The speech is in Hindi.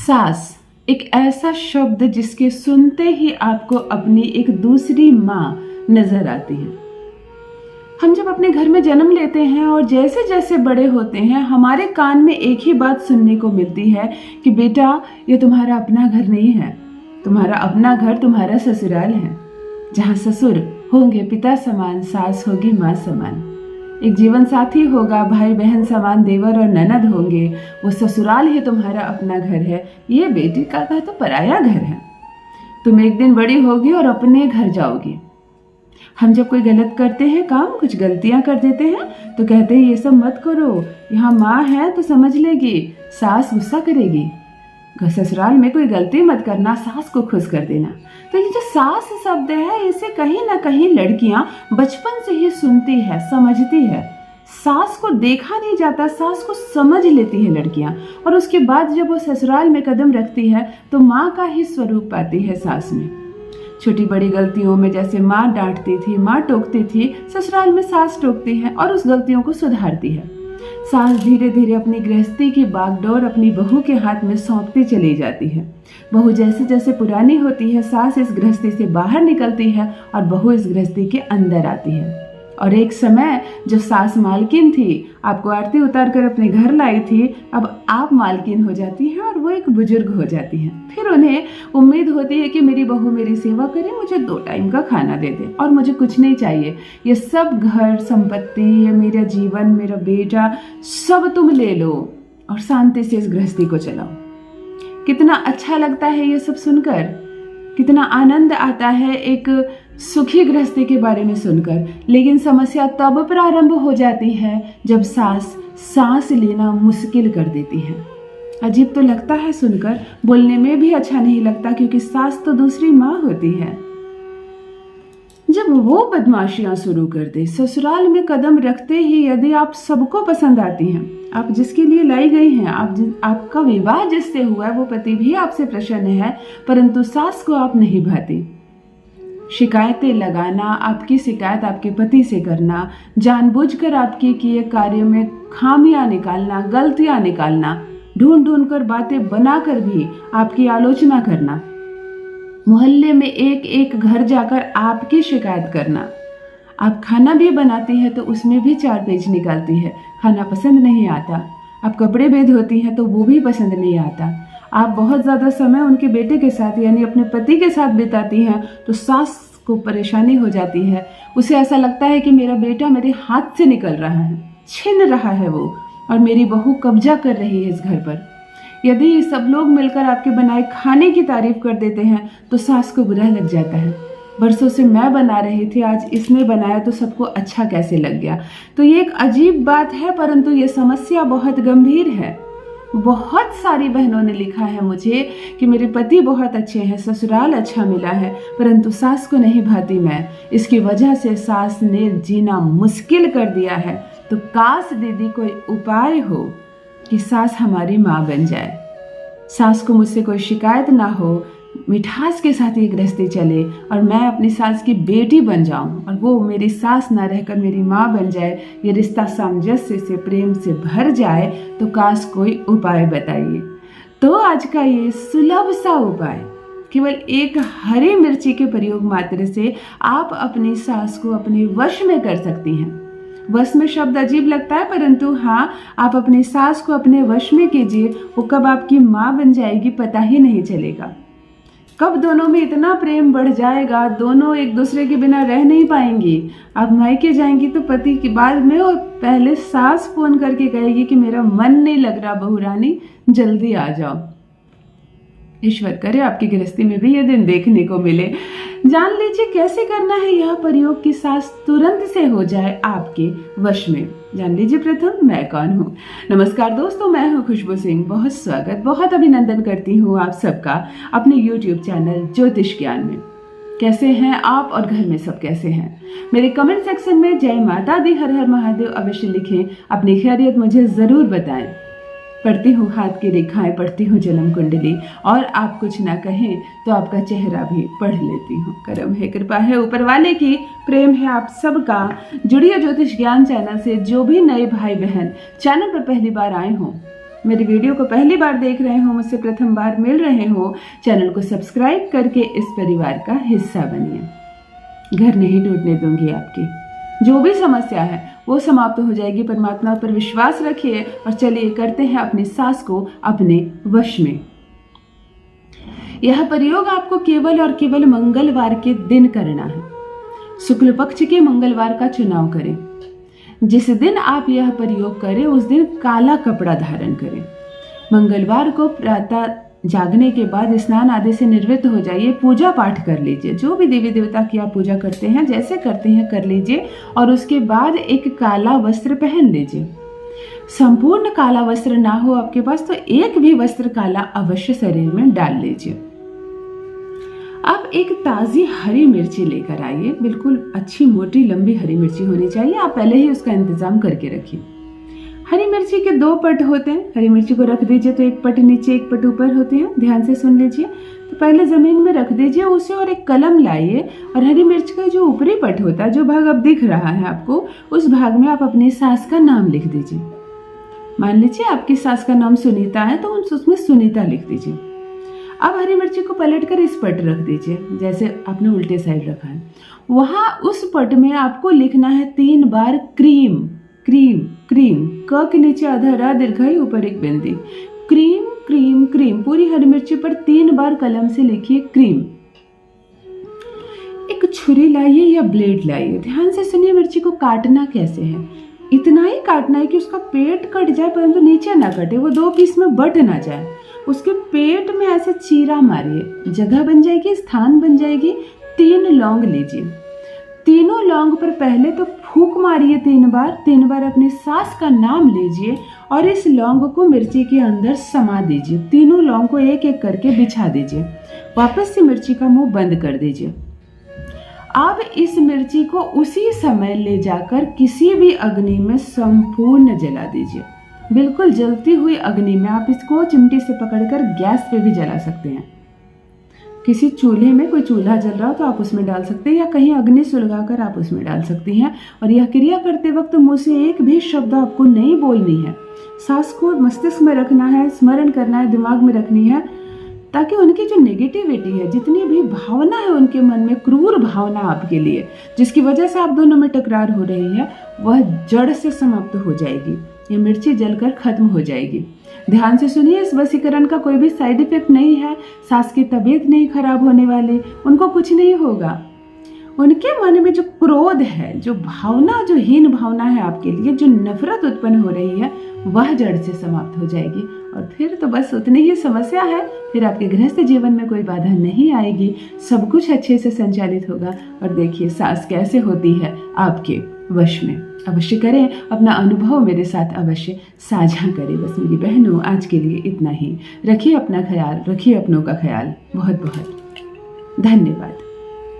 सास एक ऐसा शब्द जिसके सुनते ही आपको अपनी एक दूसरी माँ नजर आती है। हम जब अपने घर में जन्म लेते हैं और जैसे जैसे बड़े होते हैं हमारे कान में एक ही बात सुनने को मिलती है कि बेटा ये तुम्हारा अपना घर नहीं है, तुम्हारा अपना घर तुम्हारा ससुराल है, जहाँ ससुर होंगे पिता समान, सास होगी माँ समान, एक जीवन साथी होगा, भाई बहन समान, देवर और ननद होंगे, वो ससुराल ही तुम्हारा अपना घर है। ये बेटी का घर तो पराया घर है। तुम एक दिन बड़ी होगी और अपने घर जाओगी। हम जब कोई गलत करते हैं काम, कुछ गलतियां कर देते हैं तो कहते हैं ये सब मत करो, यहाँ माँ है तो समझ लेगी, सास गुस्सा करेगी। ससुराल में कोई गलती मत करना, सास को खुश कर देना। तो ये जो सास शब्द है इसे कहीं ना कहीं लड़कियां बचपन से ही सुनती है, समझती है। सास को देखा नहीं जाता, सास को समझ लेती है लड़कियां, और उसके बाद जब वो ससुराल में कदम रखती है तो माँ का ही स्वरूप पाती है सास में। छोटी बड़ी गलतियों में जैसे माँ डांटती थी, माँ टोकती थी, ससुराल में सास टोकती है और उस गलतियों को सुधारती है। सास धीरे धीरे अपनी गृहस्थी की बागडोर अपनी बहू के हाथ में सौंपती चली जाती है। बहू जैसे जैसे पुरानी होती है, सास इस गृहस्थी से बाहर निकलती है और बहू इस गृहस्थी के अंदर आती है। और एक समय जो सास मालकिन थी, आपको आरती उतार कर अपने घर लाई थी, अब आप मालकिन हो जाती हैं और वो एक बुजुर्ग हो जाती हैं। फिर उन्हें उम्मीद होती है कि मेरी बहू मेरी सेवा करे, मुझे 2 टाइम का खाना दे दे और मुझे कुछ नहीं चाहिए, ये सब घर संपत्ति, ये मेरा जीवन, मेरा बेटा, सब तुम ले लो और शांति से इस गृहस्थी को चलाओ। कितना अच्छा लगता है ये सब सुनकर, कितना आनंद आता है एक सुखी गृहस्थी के बारे में सुनकर। लेकिन समस्या तब प्रारंभ हो जाती है जब सास सांस लेना मुश्किल कर देती है। अजीब तो लगता है सुनकर, बोलने में भी अच्छा नहीं लगता, क्योंकि सास तो दूसरी माँ होती है। जब वो बदमाशियां शुरू कर दे, ससुराल में कदम रखते ही यदि आप सबको पसंद आती हैं, आप जिसके लिए लाई गई हैं, आपका विवाह जिससे हुआ है वो पति भी आपसे प्रसन्न है, परंतु सास को आप नहीं भाती। शिकायतें लगाना, आपकी शिकायत आपके पति से करना, जानबूझकर आपके किए कार्य में खामियां निकालना, गलतियां निकालना, ढूंढ ढूंढ कर बातें बनाकर भी आपकी आलोचना करना, मोहल्ले में एक एक घर जाकर आपकी शिकायत करना। आप खाना भी बनाती है तो उसमें भी 4 पेज निकालती है, खाना पसंद नहीं आता। आप कपड़े भी धोती हैं तो वो भी पसंद नहीं आता। आप बहुत ज़्यादा समय उनके बेटे के साथ यानी अपने पति के साथ बिताती हैं तो सास को परेशानी हो जाती है। उसे ऐसा लगता है कि मेरा बेटा मेरे हाथ से निकल रहा है, छीन रहा है वो, और मेरी बहू कब्जा कर रही है इस घर पर। यदि सब लोग मिलकर आपके बनाए खाने की तारीफ कर देते हैं तो सास को बुरा लग जाता है। बरसों से मैं बना रही थी, आज इसने बनाया तो सबको अच्छा कैसे लग गया। तो ये एक अजीब बात है, परंतु ये समस्या बहुत गंभीर है। बहुत सारी बहनों ने लिखा है मुझे कि मेरे पति बहुत अच्छे हैं, ससुराल अच्छा मिला है, परंतु सास को नहीं भाती मैं, इसकी वजह से सास ने जीना मुश्किल कर दिया है। तो काश दीदी कोई उपाय हो कि सास हमारी माँ बन जाए, सास को मुझसे कोई शिकायत ना हो, मिठास के साथ ये गृहस्थी चले और मैं अपनी सास की बेटी बन जाऊं और वो मेरी सास ना रहकर मेरी माँ बन जाए, ये रिश्ता सामंजस्य से, प्रेम से भर जाए। तो काश कोई उपाय बताइए। तो आज का ये सुलभ सा उपाय, केवल एक हरी मिर्ची के प्रयोग मात्र से आप अपनी सास को अपने वश में कर सकती हैं। वश में शब्द अजीब लगता है, परंतु हाँ, आप अपनी सास को अपने वश में कीजिए। वो कब आपकी माँ बन जाएगी पता ही नहीं चलेगा। कब दोनों में इतना प्रेम बढ़ जाएगा, दोनों एक दूसरे के बिना रह नहीं पाएंगी। आप मायके जाएंगी तो पति के बाद में और पहले सास फोन करके कहेगी कि मेरा मन नहीं लग रहा बहू रानी, जल्दी आ जाओ। ईश्वर करे आपकी गृहस्थी में भी ये दिन देखने को मिले। जान लीजिए कैसे करना है यह प्रयोग कि सास तुरंत से हो जाए आपके वश में। जान लीजिए प्रथम मैं कौन हूँ। नमस्कार दोस्तों, मैं हूँ खुशबू सिंह। बहुत स्वागत, बहुत अभिनंदन करती हूँ आप सबका अपने YouTube चैनल ज्योतिष ज्ञान में। कैसे हैं आप और घर में सब कैसे हैं? मेरे कमेंट सेक्शन में जय माता दी, हर हर महादेव अवश्य लिखें, अपनी खैरियत मुझे जरूर बताएं। पढ़ती हूँ हाथ की रेखाएं, पढ़ती हूँ जन्म कुंडली, और आप कुछ ना कहें तो आपका चेहरा भी पढ़ लेती हूँ। करम है, कृपा है ऊपर वाले की, प्रेम है आप सबका। जुड़िए ज्योतिष ज्ञान चैनल से। जो भी नए भाई बहन चैनल पर पहली बार आए हों मेरी वीडियो को पहली बार देख रहे हो, मुझसे प्रथम बार मिल रहे हो, चैनल को सब्सक्राइब करके इस परिवार का हिस्सा बनिए। घर नहीं टूटने दूंगी आपकी। जो भी समस्या है वो समाप्त हो जाएगी। परमात्मा पर विश्वास रखिए और चलिए करते हैं अपनी सांस को अपने वश में। यह प्रयोग आपको केवल और केवल मंगलवार के दिन करना है। शुक्ल पक्ष के मंगलवार का चुनाव करें। जिस दिन आप यह प्रयोग करें उस दिन काला कपड़ा धारण करें। मंगलवार को प्रातः जागने के बाद स्नान आदि से निवृत्त हो जाइए, पूजा पाठ कर लीजिए। जो भी देवी देवता की आप पूजा करते हैं, जैसे करते हैं कर लीजिए और उसके बाद एक काला वस्त्र पहन लीजिए। संपूर्ण काला वस्त्र ना हो आपके पास तो एक भी वस्त्र काला अवश्य शरीर में डाल लीजिए। अब एक ताज़ी हरी मिर्ची लेकर आइए। बिल्कुल अच्छी मोटी लंबी हरी मिर्ची होनी चाहिए। आप पहले ही उसका इंतजाम करके रखिए। हरी मिर्ची के 2 पट होते हैं। हरी मिर्ची को रख दीजिए तो एक पट नीचे एक पट ऊपर होते हैं। ध्यान से सुन लीजिए। तो पहले जमीन में रख दीजिए उसे और एक कलम लाइए और हरी मिर्च का जो ऊपरी पट होता है, जो भाग अब दिख रहा है आपको, उस भाग में आप अपनी सास का नाम लिख दीजिए। मान लीजिए आपकी सास का नाम सुनीता है तो उसमें सुनीता लिख दीजिए। अब हरी मिर्ची को पलटकर इस पट रख दीजिए जैसे आपने उल्टे साइड रखा है। वहां उस पट में आपको लिखना है 3 बार क्रीम क्रीम क्रीम। क के नीचे आधा रा दीर्घाई ऊपर एक बिंदी। Cream cream cream. पूरी हरी मिर्ची पर 3 बार कलम से लिखिए क्रीम। एक छुरी लाइए या ब्लेड लाइए। ध्यान से सुनिए, मिर्ची को काटना कैसे है। इतना ही काटना है कि उसका पेट कट जाए परंतु नीचे ना कटे, वो 2 पीस में बट ना जाए। उसके पेट में ऐसे चीरा मारिए, जगह बन जाएगी, स्थान बन जाएगी। 3 लौंग लीजिए। तीनों लौंग पर पहले तो फूंक मारिए 3 बार। 3 बार अपनी सास का नाम लीजिए और इस लौंग को मिर्ची के अंदर समा दीजिए। तीनों लौंग को एक एक करके बिछा दीजिए। वापस से मिर्ची का मुंह बंद कर दीजिए। अब इस मिर्ची को उसी समय ले जाकर किसी भी अग्नि में संपूर्ण जला दीजिए। बिल्कुल जलती हुई अग्नि में। आप इसको चिमटी से पकड़कर गैस पे भी जला सकते हैं। किसी चूल्हे में, कोई चूल्हा जल रहा हो तो आप उसमें डाल सकते हैं या कहीं अग्नि सुलगाकर आप उसमें डाल सकती हैं। और यह क्रिया करते वक्त मुंह से एक भी शब्द आपको नहीं बोलनी है। सांस को मस्तिष्क में रखना है, स्मरण करना है, दिमाग में रखनी है, ताकि उनकी जो नेगेटिविटी है, जितनी भी भावना है उनके मन में, क्रूर भावना आपके लिए, जिसकी वजह से आप दोनों में टकरार हो रही है, वह जड़ से समाप्त हो जाएगी। ये मिर्ची जलकर खत्म हो जाएगी। ध्यान से सुनिए, इस वशीकरण का कोई भी साइड इफेक्ट नहीं है। सास की तबीयत नहीं खराब होने वाली, उनको कुछ नहीं होगा। उनके मन में जो क्रोध है, जो भावना, जो हीन भावना है आपके लिए, जो नफरत उत्पन्न हो रही है, वह जड़ से समाप्त हो जाएगी। और फिर तो बस उतनी ही समस्या है। फिर आपके गृहस्थ जीवन में कोई बाधा नहीं आएगी। सब कुछ अच्छे से संचालित होगा। और देखिए सास कैसे होती है आपके वश में। अवश्य करें, अपना अनुभव मेरे साथ अवश्य साझा करें। बस मेरी बहनों, आज के लिए इतना ही। रखिए अपना ख्याल, रखिए अपनों का ख्याल। बहुत बहुत धन्यवाद।